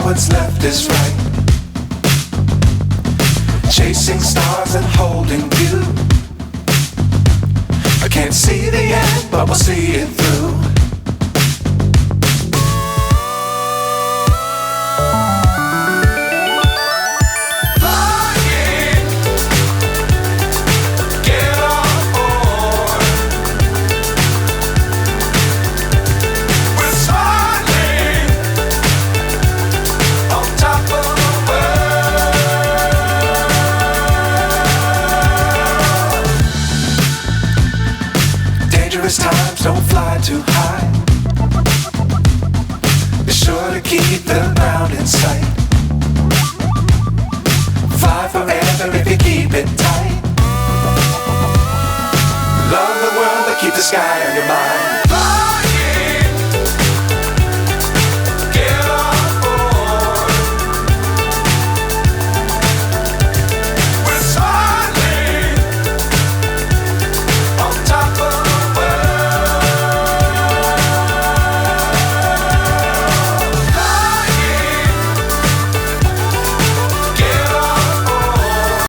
what's left is right. Chasing stars and holding you. I can't see the end, but we'll see it through. Times don't fly too high. Be sure to keep the ground in sight. Fly forever if you keep it tight. Love the world but keep the sky on your mind.